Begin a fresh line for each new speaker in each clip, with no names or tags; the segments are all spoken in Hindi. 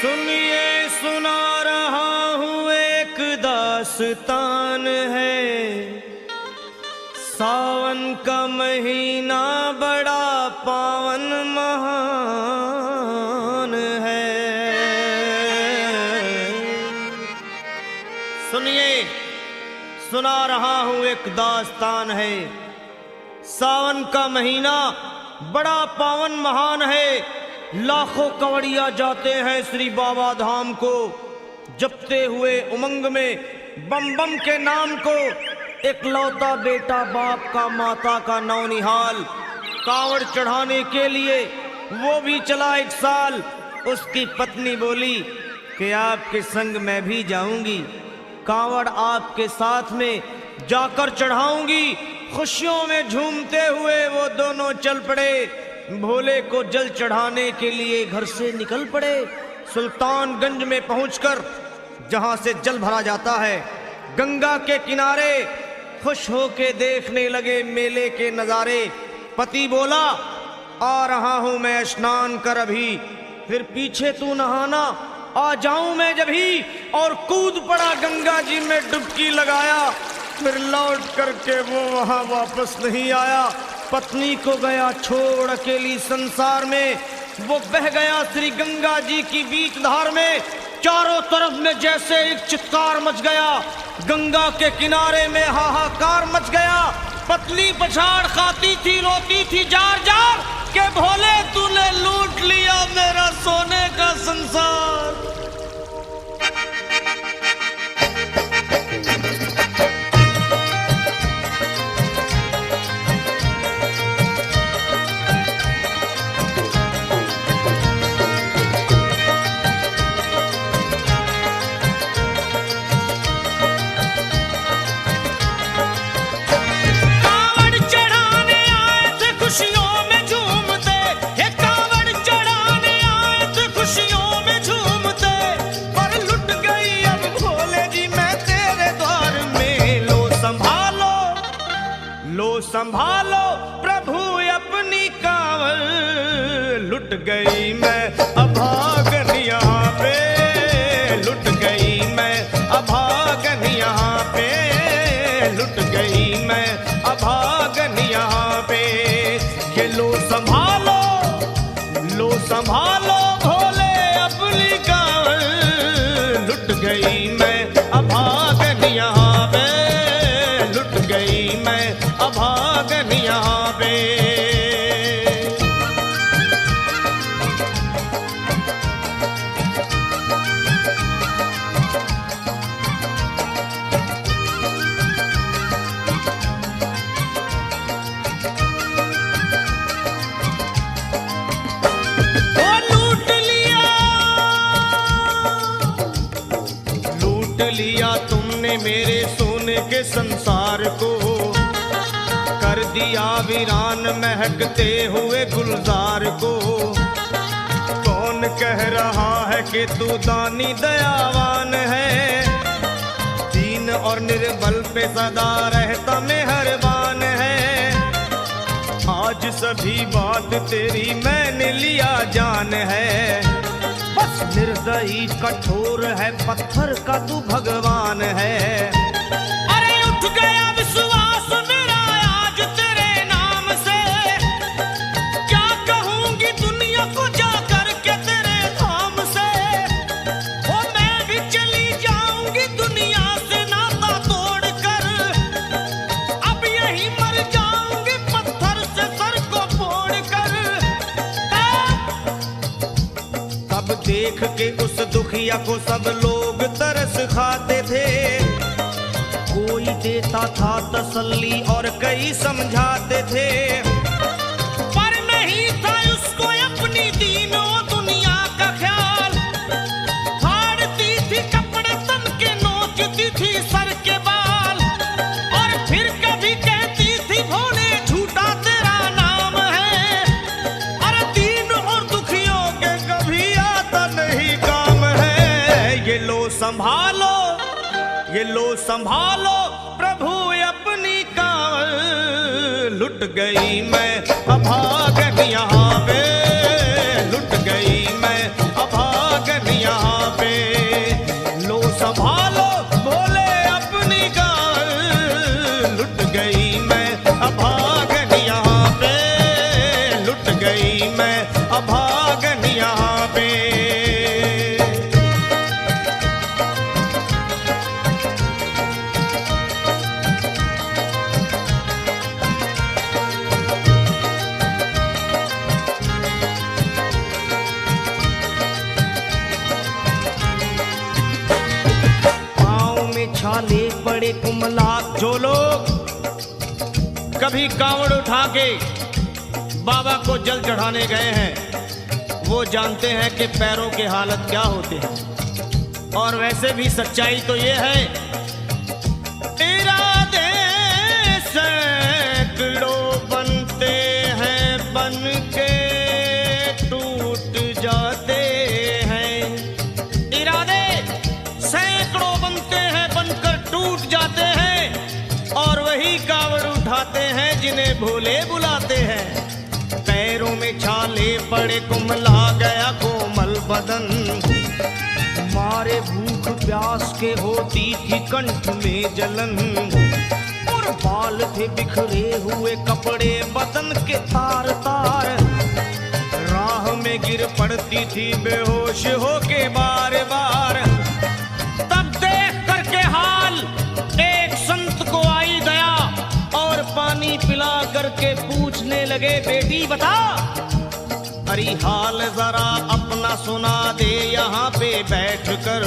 सुनिए सुना रहा हूँ एक दास्तान है। सावन का महीना बड़ा पावन महान है। सुनिए सुना रहा हूँ एक दास्तान है। सावन का महीना बड़ा पावन महान है। लाखों कवड़िया जाते हैं श्री बाबा धाम को, जपते हुए उमंग में बम बम के नाम को। एक लौता बेटा बाप का माता का नौनिहाल कांवड़ चढ़ाने के लिए वो भी चला एक साल। उसकी पत्नी बोली कि आपके संग मैं भी जाऊंगी, कांवड़ आपके साथ में जाकर चढ़ाऊंगी। खुशियों में झूमते हुए वो दोनों चल पड़े। भोले को जल चढ़ाने के लिए घर से निकल पड़े। सुल्तानगंज में पहुंचकर जहां से जल भरा जाता है, गंगा के किनारे खुश होके देखने लगे मेले के नजारे। पति बोला आ रहा हूं मैं स्नान कर अभी, फिर पीछे तू नहाना आ जाऊं मैं जभी। और कूद पड़ा गंगा जी में डुबकी लगाया। फिर लौट करके वो वहां वापस नहीं आया। पत्नी को गया छोड़ अकेली संसार में। वो बह गया श्री गंगा जी की बीच धार में। चारों तरफ में जैसे एक चित्कार मच गया, गंगा के किनारे में हाहाकार मच गया। पत्नी पछाड़ खाती थी, रोती थी जार जार के भोले तूने लूट लिया मेरा सोने का संसार। संभालो प्रभु अपनी कांवड़, लुट गई मैं अभागन यहाँ पे, लुट गई मैं अभागन यहाँ पे, लुट गई मैं अभागन यहाँ पे। ये लो संभालो भोले अपनी कांवड़, लुट गई मैं अभागन यहाँ पे, लुट गई मैं अभागन यहाँ पे। लूट लिया तुमने मेरे सोने के संसार को, कर दिया वीरान महकते हुए गुलजार को। कौन कह रहा है कि तू दानी दयावान है, दीन और निर्बल पे सदा रहता मेहरबान है। आज सभी बात तेरी मैंने लिया जान है, बस निर्दयी कठोर है पत्थर का तू भगवान है। अरे उठ गया विश्वास मेरा आज तेरे नाम से, क्या कहूंगी दुनिया को जाकर के तेरे धाम से। ओ मैं भी चली जाऊंगी दुनिया से नाता तोड़कर, अब यही मर जाऊंगी पत्थर से सर को फोड़कर। तब देख के उस दुखिया को सब लोग तरस खाते थे। कोई देता था तसल्ली और कई समझाते थे, पर नहीं था उसको अपनी दीनों दुनिया का ख्याल। फाड़ती थी कपड़े तन के, नोचती थी सर के बाल, और फिर कभी कहती थी भोले झूठा तेरा नाम है। अरे दीन और दुखियों के कभी आता नहीं काम है। ये लो संभालो प्रभु अपनी कांवड़, लुट गई मैं अभागन यहाँ पे, लुट गई मैं अभागन यहाँ पे। लो संभालो भोले अपनी गाल, लुट गई मैं अभागन यहाँ पे, लुट गई मैं अभागन यहाँ पे। छाले पड़े कुमलात, जो लोग कभी कांवड़ उठा के बाबा को जल चढ़ाने गए हैं वो जानते हैं कि पैरों के हालत क्या होते हैं। और वैसे भी सच्चाई तो ये है, इरादे सैकड़ों बनते हैं बन के टूट जाते हैं। इरादे सैकड़ों बनते हैं बनकर टूट जाते हैं, और वही कावड़ उठाते हैं जिन्हें भोले बुलाते हैं। पैरों में छाले पड़े कुमला गया कोमल बदन, मारे भूख प्यास के होती थी कंठ में जलन। और बाल थे बिखरे हुए कपड़े बदन के तार तार, राह में गिर पड़ती थी बेहोश होके बार बार। तब देख करके हाल एक संत को आई दया, और पानी पिला करके पूछने लगे बेटी बता, अरे हाल जरा अपना सुना दे यहाँ पे बैठ कर।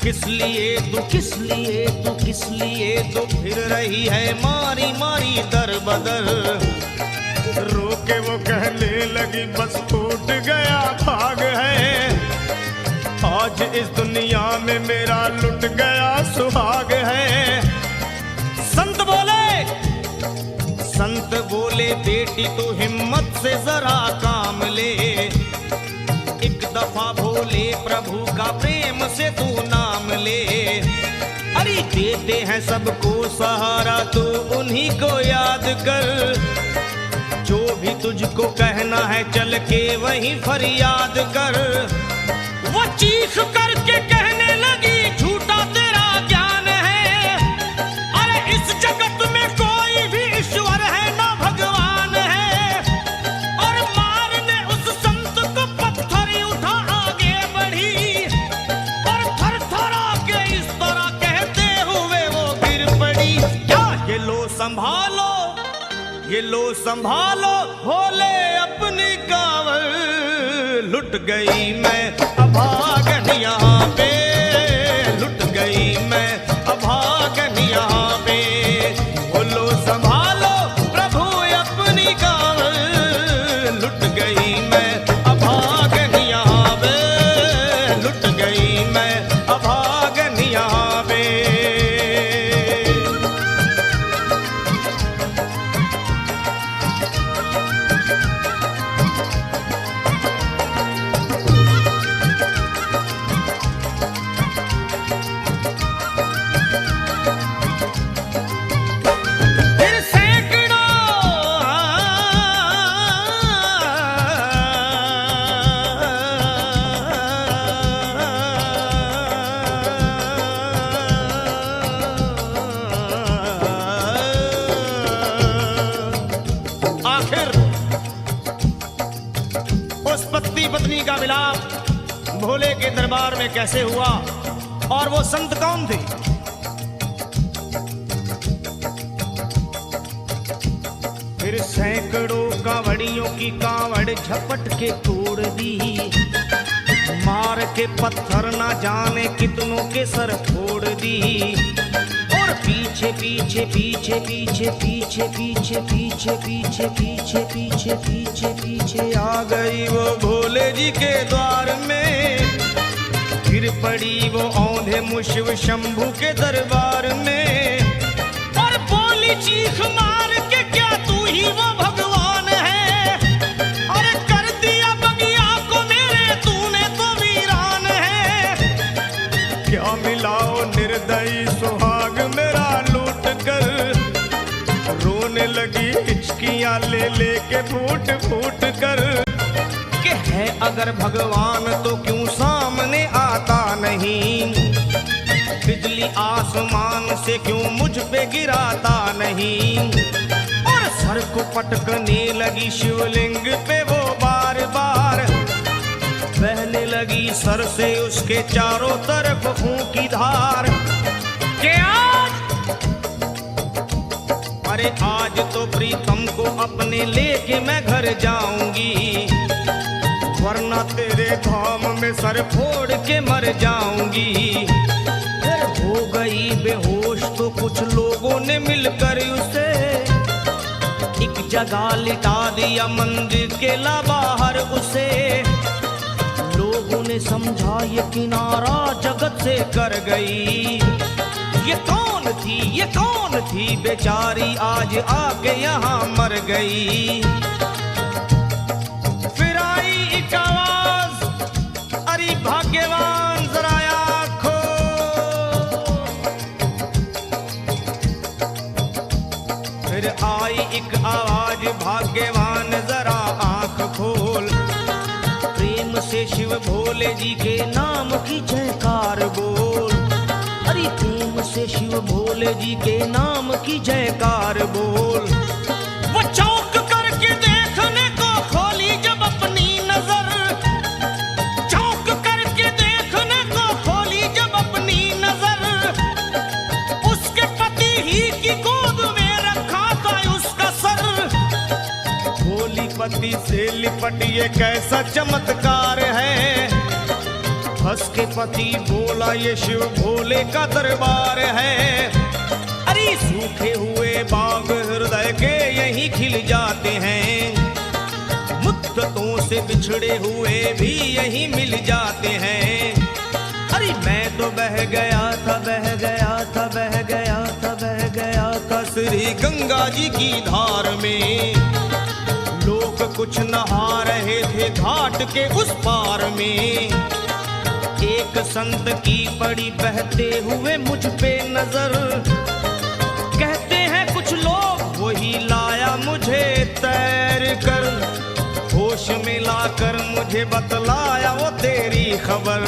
किस लिए तू किस लिए तू किस लिए तू फिर रही है मारी मारी दर बदर। रोके वो कहने लगी बस टूट गया भाग है, आज इस दुनिया में मेरा लुट गया सुहाग है। संत बोले बेटी तू हिम्मत से जरा काम ले, एक दफा भोले प्रभु का प्रेम से तू नाम ले। अरे देते हैं सबको सहारा तू उन्हीं को याद कर, जो भी तुझको कहना है चल के वहीं फरियाद कर। वो चीख करके कहने लगी झूठा तेरा ज्ञान है, अरे इस जगत में कोई भी ईश्वर है ना भगवान है। और मारने उस संत को पत्थर उठा आगे बढ़ी, और थर थरा के इस तरह कहते हुए वो गिर पड़ी। क्या ये लो संभालो, ये लो संभालो भोले अपनी कावड़, लुट गई मैं अभागन यहाँ पे, लुट गई मैं अभागन यहाँ पे। बोलो संभालो प्रभु अपनी कावड़, लुट गई मैं अभागन यहाँ पे, लुट गई मैं अभागन यहाँ पे। पत्नी का मिलाप भोले के दरबार में कैसे हुआ और वो संत कौन थे? फिर सैकड़ों कांवड़ियों की कांवड़ झपट के तोड़ दी, मार के पत्थर ना जाने कितनों के सर फोड़ दी। और पीछे पीछे पीछे पीछे पीछे पीछे पीछे पीछे पीछे पीछे पीछे पीछे आ गई वो भोले जी के द्वार में। गिर पड़ी वो औंधे मुशिव शंभू के दरबार में, और बोली चीख मार के क्या तू ही वो भगवान है? अरे कर दिया बगिया को मेरे तूने तो वीरान है। क्या मिलाओ निर्दयी सुहाग मेरा लूट कर, रोने लगी हिचकियां ले लेके फूट फूट कर। कि है अगर भगवान तो क्यों सामने सामने आता नहीं, बिजली आसमान से क्यों मुझ पे गिराता नहीं। और सर को पटकने लगी शिवलिंग पे वो बार बार, बहने लगी सर से उसके चारों तरफ खून की धार। के आज, अरे आज तो प्रीतम को अपने लेके मैं घर जाऊंगी, वरना तेरे धाम में सर फोड़ के मर जाऊंगी। फिर हो गई बेहोश तो कुछ लोगों ने मिलकर उसे एक जगह लिटा दिया, मंदिर के ला बाहर उसे। लोगों ने समझा ये किनारा जगत से कर गई, ये कौन थी, ये कौन थी बेचारी आज आके यहाँ मर गई। फिर आई एक आवाज, अरे भाग्यवान जरा आँखों। फिर आई एक आवाज, भाग्यवान जरा आँख खोल, प्रेम से शिव भोले जी के नाम की जयकार बोल। अरे प्रेम से शिव भोले जी के नाम की जयकार बोल। वो चौंक करके देखने को खोली जब अपनी नजर, चौंक करके देखने को खोली जब अपनी नजर, उसके पति ही की गोद में रखा था उसका सर। भोली पति से लिपट ये कैसा चमत्कार है, हंस के पति बोला ये शिव भोले का दरबार है। अरे सूखे हुए बाग हृदय के यहीं खिल जाते हैं, मुद्दतों से बिछड़े हुए भी यहीं मिल जाते हैं। अरे मैं तो बह गया था, बह गया था, बह गया था, बह गया था श्री गंगा जी की धार में। लोग कुछ नहा रहे थे घाट के उस पार में, एक संत की पड़ी बहते हुए मुझ पे नजर। कहते हैं कुछ लोग वही लाया मुझे तैर कर, होश में लाकर मुझे बतलाया वो तेरी खबर।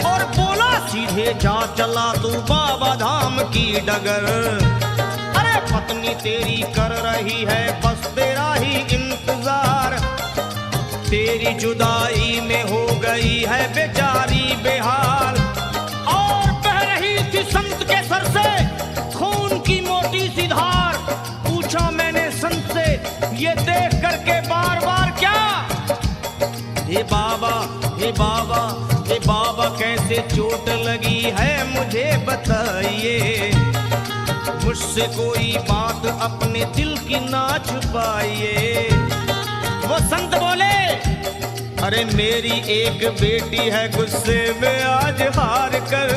और बोला सीधे जा चला तू बाबा धाम की डगर। अरे पत्नी तेरी कर रही है बस तेरा ही इंतजार, तेरी जुदाई में हो गई है बेचारी बेहाल। और बह रही थी संत के सर से खून की मोटी सी धार। पूछा मैंने संत से ये देख करके बार बार क्या, हे बाबा, हे बाबा, हे बाबा कैसे चोट लगी है मुझे बताइए, मुझसे कोई बात अपने दिल की ना छुपाइए। वो संत बोले अरे मेरी एक बेटी है गुस्से में आज हार कर,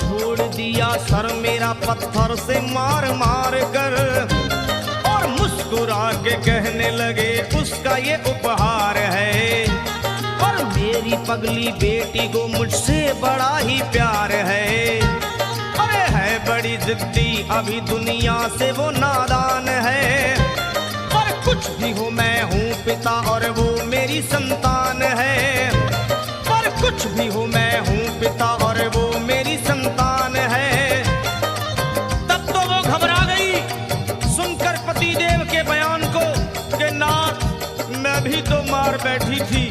छोड़ दिया सर मेरा पत्थर से मार मार कर। और मुस्कुरा के कहने लगे उसका ये उपहार है, और मेरी पगली बेटी को मुझसे बड़ा ही प्यार है। अरे है बड़ी जिद्दी अभी दुनिया से वो नादान है, कुछ भी हो मैं हूँ पिता और वो मेरी संतान है। पर कुछ भी हो मैं हूँ पिता और वो मेरी संतान है। तब तो वो घबरा गई सुनकर पति देव के बयान को कि नाथ मैं भी तो मार बैठी थी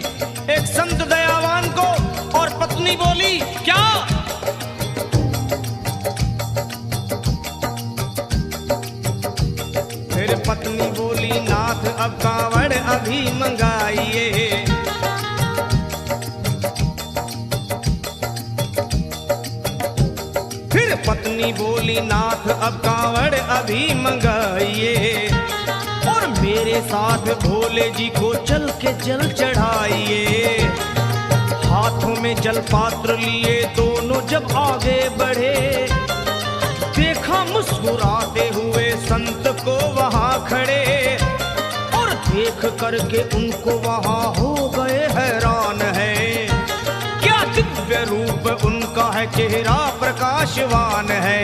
एक संत दयावान को। और पत्नी बोली क्या, फिर पत्नी बोली नाथ अब कांवड़ अभी मंगाइए। फिर पत्नी बोली नाथ अब कांवड़ अभी मंगाइए, और मेरे साथ भोले जी को चल के जल चढ़ाइए। हाथों में जल पात्र लिए दोनों जब आगे बढ़े, देखा मुस्कुराते हुए संत को वहां खड़े, और देख करके उनको वहां हो गए हैरान है। क्या दिव्य रूप उनका है, चेहरा प्रकाशवान है।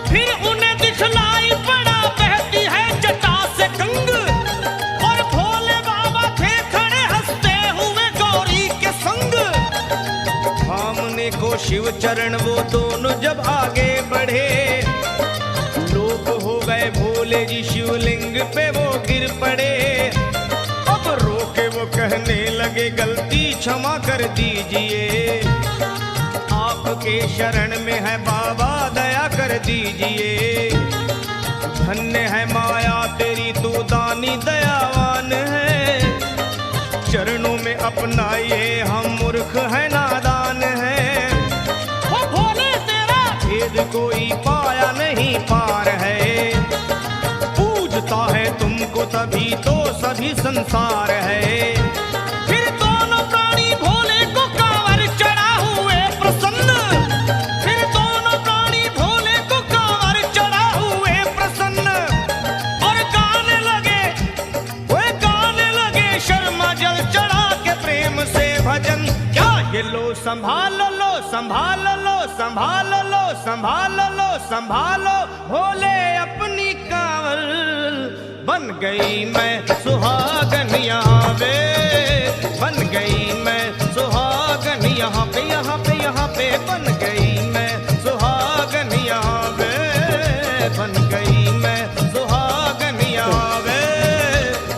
फिर उन्हें दिखलाई पड़ा बहती है जटा से गंग, और भोले बाबा थे खड़े हंसते हुए गौरी के संग। पावे को शिव चरण वो दोनों जब आगे बढ़े, लोग हो गए भोले जी शिवलिंग पे वो गिर पड़े। अब रोके वो कहने लगे गलती क्षमा कर दीजिए, आपके शरण में है बाबा दया कर दीजिए। धन्य है माया तेरी तू दानी दयावान है, चरणों में अपनाइए हम मूर्ख है नादान है। वो भोले तेरा भेद कोई पाया नहीं पार है, पूजता है तुमको तभी तो सभी संसार है। फिर दोनों प्राणी भोले को कांवर चढ़ा हुए प्रसन्न, फिर दोनों प्राणी भोले को कांवर चढ़ा हुए प्रसन्न, और गाने लगे शर्मा जल चढ़ा के प्रेम से भजन। क्या ये लो संभाल लो संभाल लो संभाल लो संभाल लो संभालो, भोले अपनी कांवर बन गई मैं सुहागन यहाँ पे, बन गई मैं सुहागन यहाँ पे, यहाँ पे यहाँ पे बन गई मैं सुहागन यहाँ पे, बन गई मैं सुहागन यहाँ पे,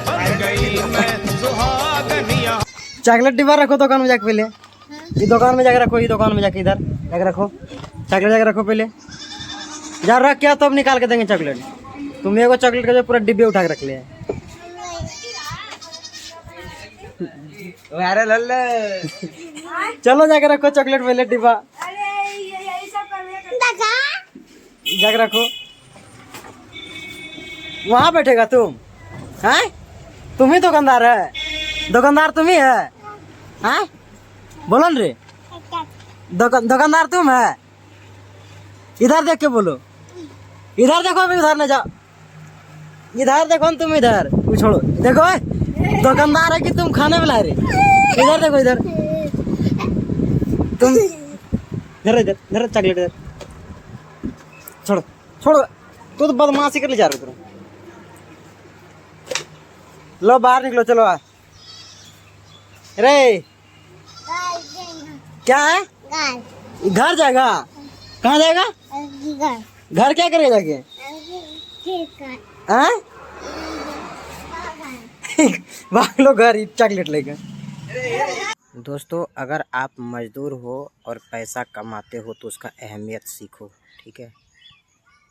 बन गई मैं सुहागन यहाँ।
चॉकलेट डिब्बा रखो दुकान में जाके, पहले ये दुकान में जाके रखो, ये दुकान में जाके इधर जाके रखो, चॉकलेट जाके रखो पहले, जा रख क्या तब निकाल के देंगे चॉकलेट। तुम एगो चॉकलेट का जो पूरा डिब्बे उठा के रख लिया। चलो जाके रखो चॉकलेट पहले डिब्बा जाके रखो। वहां बैठेगा तुम हैं? तुम ही दुकानदार है, दुकानदार तुम ही है हैं? बोलो न रे, दुकानदार तुम है? इधर देख के बोलो, इधर देखो, अभी उधर न जाओ, इधर देखो न तुम, इधर छोड़ो, देखो दुकानदार है कि तुम खाने में ला रहे। इधर देखो, इधर तुम, इधर इधर इधर चॉकलेट इधर, छोड़ो छोड़ो, तू तो बदमाशी कर ले जा रहे हो। लो बाहर निकलो, चलो आ रे। क्या है? घर जाएगा? कहाँ जाएगा? घर क्या करेगा जाके? भाग लो घर चॉकलेट लेकर। दोस्तों, अगर आप मजदूर हो और पैसा कमाते हो तो उसका अहमियत सीखो, ठीक है?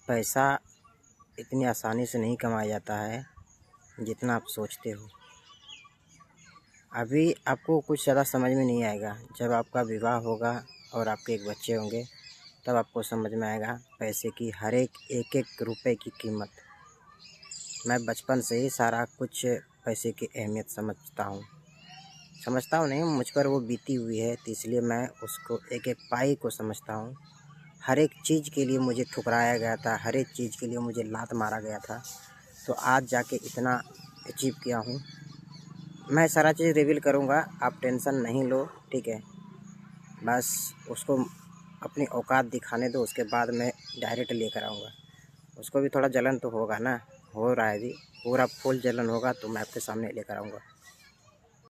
पैसा इतनी आसानी से नहीं कमाया जाता है जितना आप सोचते हो। अभी आपको कुछ ज़्यादा समझ में नहीं आएगा, जब आपका विवाह होगा और आपके एक बच्चे होंगे तब आपको समझ में आएगा पैसे की, हर एक रुपए की कीमत। मैं बचपन से ही सारा कुछ पैसे की अहमियत समझता हूँ नहीं, मुझ पर वो बीती हुई है, तो इसलिए मैं उसको एक एक पाई को समझता हूँ। हर एक चीज़ के लिए मुझे ठुकराया गया था, हर एक चीज़ के लिए मुझे लात मारा गया था, तो आज जाके इतना अचीव किया हूँ। मैं सारा चीज़ रिवील करूँगा, आप टेंशन नहीं लो, ठीक है? बस उसको अपनी औकात दिखाने दो, उसके बाद मैं डायरेक्ट लेकर आऊँगा। उसको भी थोड़ा जलन तो होगा ना, हो रहा है, भी पूरा फुल जलन होगा तो मैं आपके सामने लेकर आऊँगा।